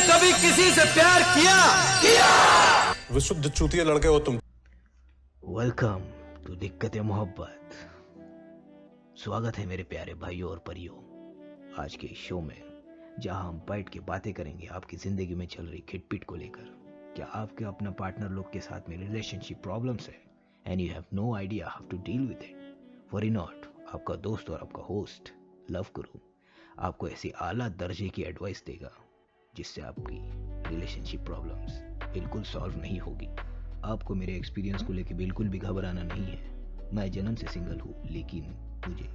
कभी किसी से प्यार किया? विशुद्ध चूतिया लड़के हो तुम। वेलकम टू दिक्कत मोहब्बत। स्वागत है मेरे प्यारे भाइयों और परियों आज के इस शो में, जहां हम बैठ के बातें करेंगे आपकी जिंदगी में चल रही खिटपिट को लेकर। क्या आपके अपना पार्टनर लोग के साथ में रिलेशनशिप प्रॉब्लम्स है and you have no idea how to deal with it? Worry not, आपका दोस्त और आपका होस्ट लव गुरु आपको ऐसी आला दर्जे की एडवाइस देगा जिससे आपकी रिलेशनशिप प्रॉब्लम्स बिल्कुल सॉल्व नहीं होगी। आपको मेरे एक्सपीरियंस को लेकर बिल्कुल भी घबराना नहीं है। मैं जन्म से सिंगल हूँ, लेकिन मुझे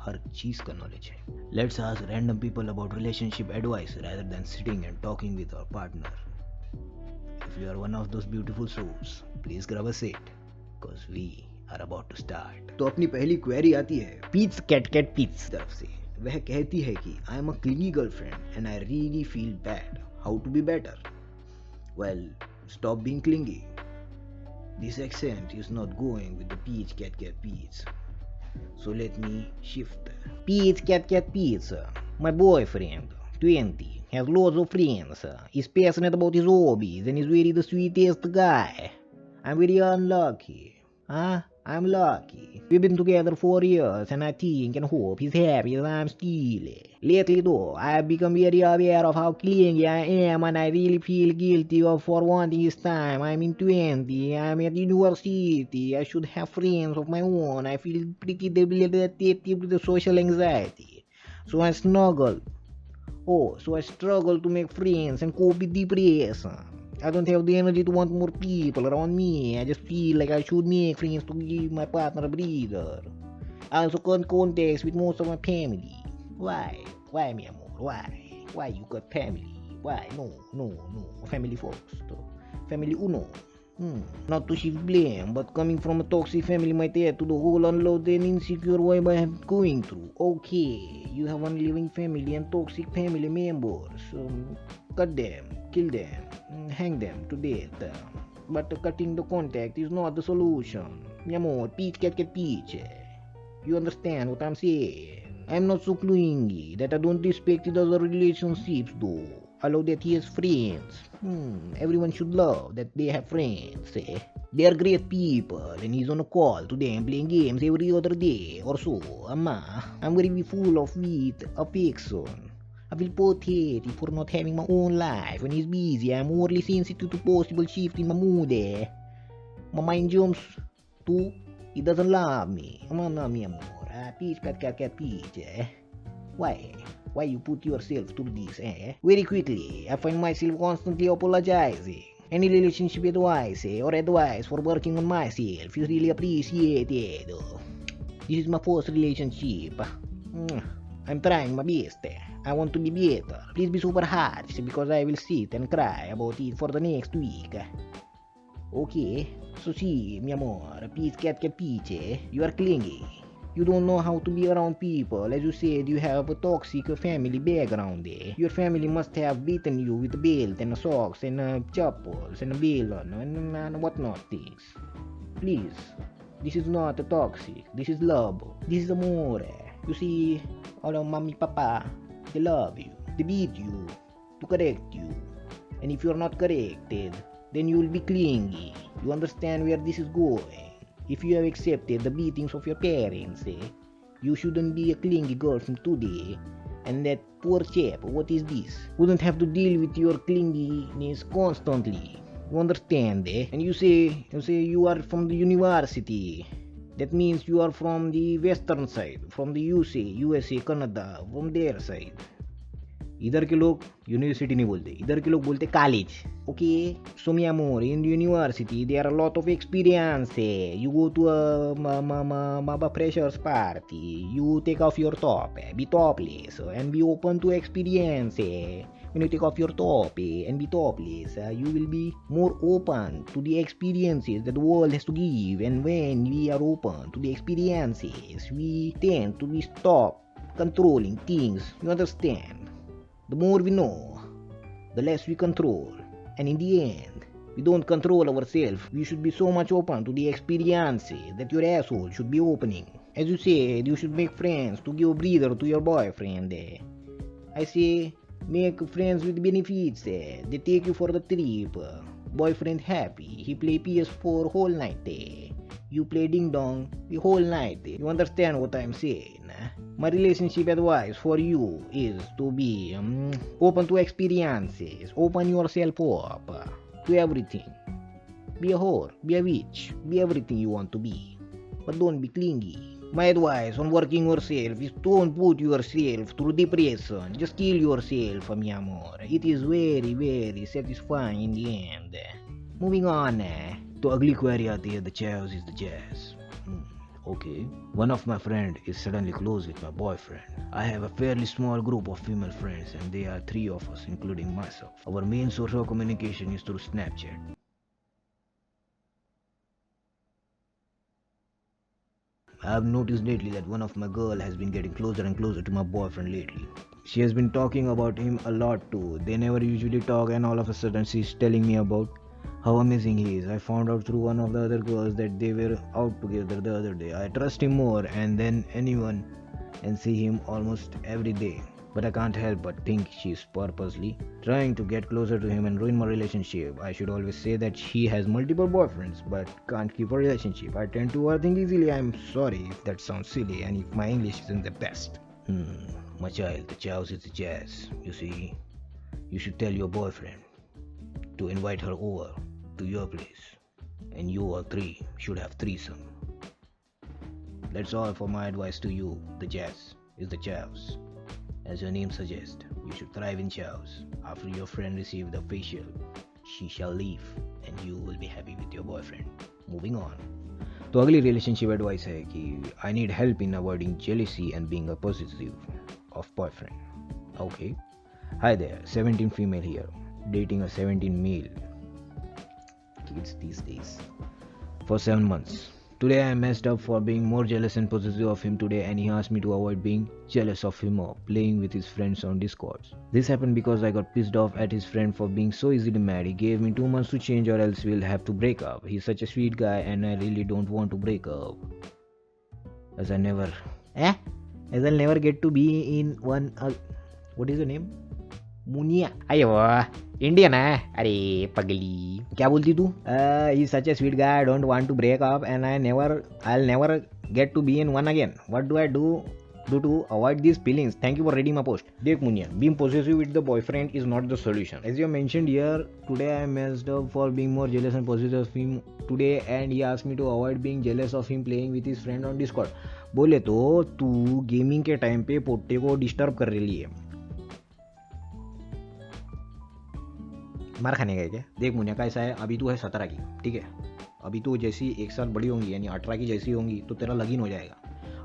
हर चीज का नॉलेज है। Let's ask random people about relationship advice rather than sitting and talking with our partner. If you are one of those beautiful souls, please grab a seat because we are about to start. तो अपनी पहली query आती है peach cat cat peach तरफ से। वह कहती है कि I am a clingy girlfriend and I really feel bad, how to be better? Well, stop being clingy. This accent is not going with the peach cat cat peach. So let me shift. Peach cat cat peach. My boyfriend, 20, has lots of friends. Is passionate about his hobbies and is really the sweetest guy. I'm very unlucky. I'm lucky. We've been together 4 years and I think and hope he's happy as I'm still. Lately though, I have become very aware of how clingy I am and I really feel guilty for wanting his time. I'm in 20, I'm at university, I should have friends of my own. I feel pretty debilitated with the social anxiety. So I struggle to make friends and cope with depression. I don't have the energy to want more people around me. I just feel like I should make friends to give my partner a breather. I also cut contacts with most of my family. Why? Why, mi amor? Why? Why you got family? Why? No. Family first. Family uno. Not to shift blame, but coming from a toxic family might add to the whole unloaded and insecure vibe I am going through. Okay, you have one living family and toxic family members. Cut them, kill them, hang them to death. But cutting the contact is not the solution. Mi amor, peach cat peach. You understand what I'm saying? I'm not so clingy that I don't respect the other relationships though. Allow that he has friends. Everyone should love that they have friends. They are great people and he's on a call to them playing games every other day or so. I'm very full of affection. I feel pathetic for not having my own life. When he's busy, I'm overly sensitive to possible shift in my mood. My mind jumps to he doesn't love me. No, mi amor. Peach, cat, peach. Why you put yourself through this, Very quickly, I find myself constantly apologizing. Any relationship advice or advice for working on myself is really appreciated. This is my first relationship. I'm trying my best. I want to be better. Please be super harsh because I will sit and cry about it for the next week. Okay, so see, mi amor, peach cat peach, you are clingy. You don't know how to be around people. As you said, you have a toxic family background. Your family must have beaten you with a belt and socks and chappals and a balloon and whatnot things. Please, this is not toxic. This is love. This is amore. You see, all of mommy, papa, they love you. They beat you to correct you. And if you're not corrected, then you will be clingy. You understand where this is going. If you have accepted the beatings of your parents, you shouldn't be a clingy girlfriend today. And that poor chap, what is this? Wouldn't have to deal with your clinginess constantly. You understand, And you say you are from the university. That means you are from the western side, from the USA, Canada, from their side. इधर के लोग university नहीं बोलते, इधर के लोग बोलते college. Okay, so mi amor, in the university there are a lot of experience. You go to a freshers party, you take off your top, be topless and be open to experience. When you take off your top and be topless, you will be more open to the experiences that the world has to give. And when we are open to the experiences, we tend to stop controlling things. You understand? The more we know, the less we control. And in the end, we don't control ourselves. We should be so much open to the experiences that your asshole should be opening. As you said, you should make friends to give a breather to your boyfriend. I say, Make friends with benefits. They take you for the trip. Boyfriend happy. He play PS4 whole night. You play ding dong the whole night. You understand what I'm saying? My relationship advice for you is to be open to experiences. Open yourself up to everything. Be a whore, be a witch, be everything you want to be. But don't be clingy. My advice on working yourself is don't put yourself through depression. Just kill yourself, mi amor. It is very, very satisfying in the end. Moving on. To ugly query aati hai, the jazz is the jazz. Okay. One of my friend is suddenly close with my boyfriend. I have a fairly small group of female friends and there are 3 of us including myself. Our main source of communication is through Snapchat. I have noticed lately that one of my girl has been getting closer and closer to my boyfriend lately. She has been talking about him a lot too. They never usually talk and all of a sudden she's telling me about how amazing he is. I found out through one of the other girls that they were out together the other day. I trust him more and than anyone and see him almost every day. But I can't help but think she's purposely trying to get closer to him and ruin my relationship. I should always say that she has multiple boyfriends but can't keep a relationship. I tend to overthink easily. I'm sorry if that sounds silly and if my English isn't the best. My child, the chows is the jazz. You see, you should tell your boyfriend to invite her over to your place and you all 3 should have threesome. That's all for my advice to you. The jazz is the chows. As your name suggests, you should thrive in chows. After your friend receives the facial, she shall leave and you will be happy with your boyfriend. Moving on. तो अगली relationship advice है कि I need help in avoiding jealousy and being a possessive of boyfriend. Okay. Hi there, 17 female here, dating a 17 male. Kids these days. For 7 months. Today I messed up for being more jealous and possessive of him today and he asked me to avoid being jealous of him or playing with his friends on Discord. This happened because I got pissed off at his friend for being so easily mad. He gave me 2 months to change or else we'll have to break up. He's such a sweet guy and I really don't want to break up. As I'll never get to be in one... what is the name? Muniya अरे वाह Indian है अरे पगली क्या बोलती तू ही such a sweet guy I don't want to break up and I'll never get to be in one again. What do I do to avoid these feelings? Thank you for reading my post. देख Muniya, being possessive with the boyfriend is not the solution. As you mentioned here, today I messed up for being more jealous and possessive of him today and he asked me to avoid being jealous of him playing with his friend on Discord. बोले तो तू gaming के time पे पोट्टे को disturb कर रही है. मार खाने का है क्या? देख मुनिया कैसा है, अभी तू है 17 की, ठीक है. अभी तू जैसी 1 साल बड़ी होंगी यानी 18 की जैसी होंगी तो तेरा लगीन हो जाएगा.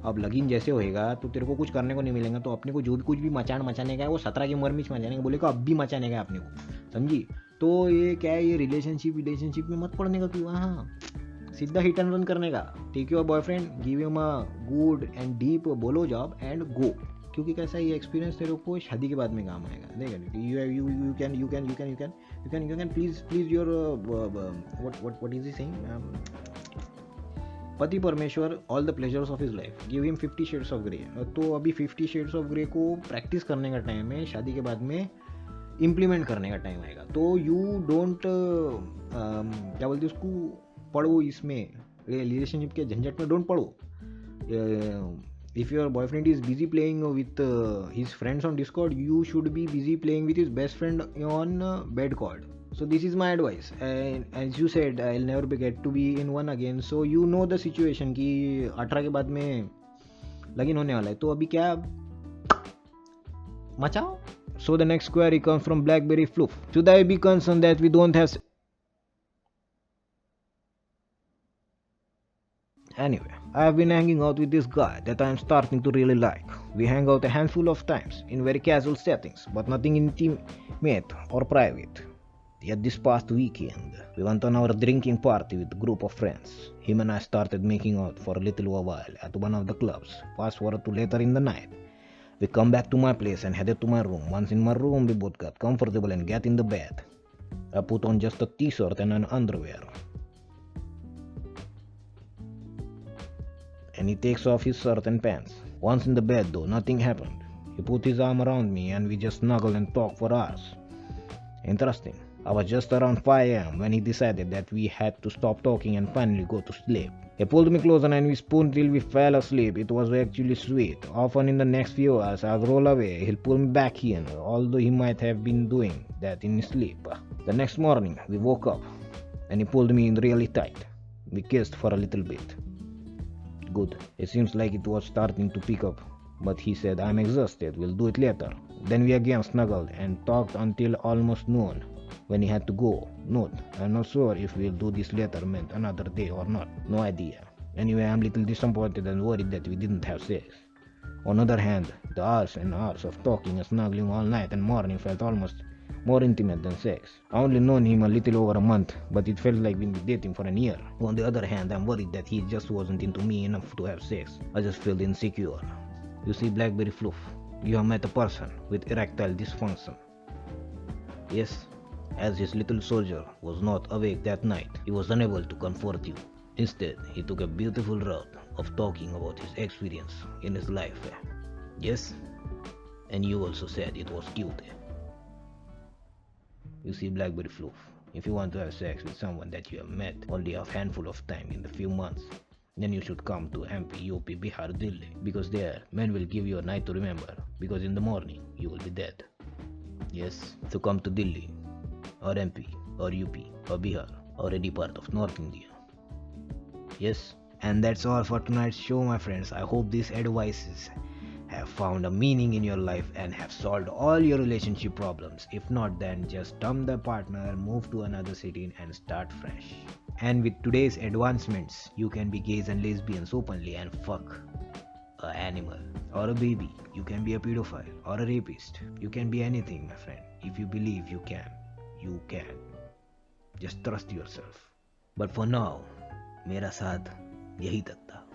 अब लगीन जैसे होएगा तो तेरे को कुछ करने को नहीं मिलेगा. तो अपने को जो भी कुछ भी मचाने का है वो 17 की उम्र में मचाने का बोलेगा, अब भी मचाने का है अपने को, समझी. तो ये क्या है, ये रिलेशनशिप में मत पड़ने का तू. हाँ, सीधा हिट एंड रन करने का. Take your boyfriend, give him a good and deep blow job and go. क्योंकि कैसा ये एक्सपीरियंस तेरे को शादी के बाद में काम आएगा. देख you can please your what is he saying, पति परमेश्वर all the pleasures of his life, give him 50 shades of grey. तो अभी 50 शेड्स ऑफ ग्रे को प्रैक्टिस करने का टाइम है, शादी के बाद में इम्प्लीमेंट करने का टाइम आएगा. तो यू डोंट क्या बोलते उसको, पढ़ो इसमें, रिलेशनशिप के झंझट में डोंट पढ़ो. If your boyfriend is busy playing with his friends on Discord, you should be busy playing with his best friend on Bedcord. So this is my advice. And as you said, I'll never get to be in one again. So you know the situation कि 18 के बाद में लगीन होने वाला है. तो अभी क्या मचाओ. So the next query comes from Blackberry Fluff. Should I be concerned that we don't have... Anyway, I have been hanging out with this guy that I am starting to really like. We hang out a handful of times in very casual settings, but nothing intimate or private. Yet this past weekend, we went on our drinking party with a group of friends. Him and I started making out for a little while at one of the clubs. Fast forward to later in the night. We come back to my place and headed to my room. Once in my room, we both got comfortable and get in the bed. I put on just a t-shirt and an underwear. And he takes off his shirt and pants. Once in the bed though, nothing happened. He put his arm around me and we just snuggled and talked for hours. Interesting. I was just around 5 a.m. when he decided that we had to stop talking and finally go to sleep. He pulled me closer and we spooned till we fell asleep. It was actually sweet. Often in the next few hours, I'd roll away. He'll pull me back in, although he might have been doing that in his sleep. The next morning, we woke up and he pulled me in really tight. We kissed for a little bit. Good. It seems like it was starting to pick up, but he said, I'm exhausted, we'll do it later. Then we again snuggled and talked until almost noon, when he had to go. Note, I'm not sure if we'll do this later meant another day or not. No idea. Anyway, I'm a little disappointed and worried that we didn't have sex. On the other hand, the hours and hours of talking and snuggling all night and morning felt almost more intimate than sex. I only known him a little over a month, but it felt like we'd been dating for a year. On the other hand, I'm worried that he just wasn't into me enough to have sex. I just felt insecure. You see, Blackberry Fluff, you have met a person with erectile dysfunction. Yes, as his little soldier was not awake that night, he was unable to comfort you. Instead, he took a beautiful route of talking about his experience in his life. Yes, and you also said it was cute. You see, Blackberry Fluff, if you want to have sex with someone that you have met only a handful of time in the few months, then you should come to MP, UP, Bihar, Delhi, because there men will give you a night to remember, because in the morning you will be dead. Yes, so come to Delhi, or MP, or UP, or Bihar, or any part of North India. Yes, and that's all for tonight's show, my friends. I hope these advices have found a meaning in your life and have solved all your relationship problems. If not, then just dump the partner, move to another city and start fresh. And with today's advancements, you can be gays and lesbians openly and fuck an animal or a baby. You can be a pedophile or a rapist. You can be anything, my friend. If you believe you can, you can. Just trust yourself. But for now, मेरा साथ यही तक था.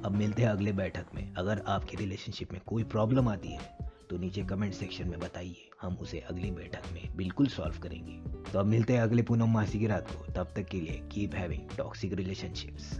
अब मिलते हैं अगले बैठक में. अगर आपके रिलेशनशिप में कोई प्रॉब्लम आती है तो नीचे कमेंट सेक्शन में बताइए, हम उसे अगली बैठक में बिल्कुल सॉल्व करेंगे. तो अब मिलते हैं अगले पूनम मासी की रात को. तब तक के लिए कीप हैविंग टॉक्सिक रिलेशनशिप्स.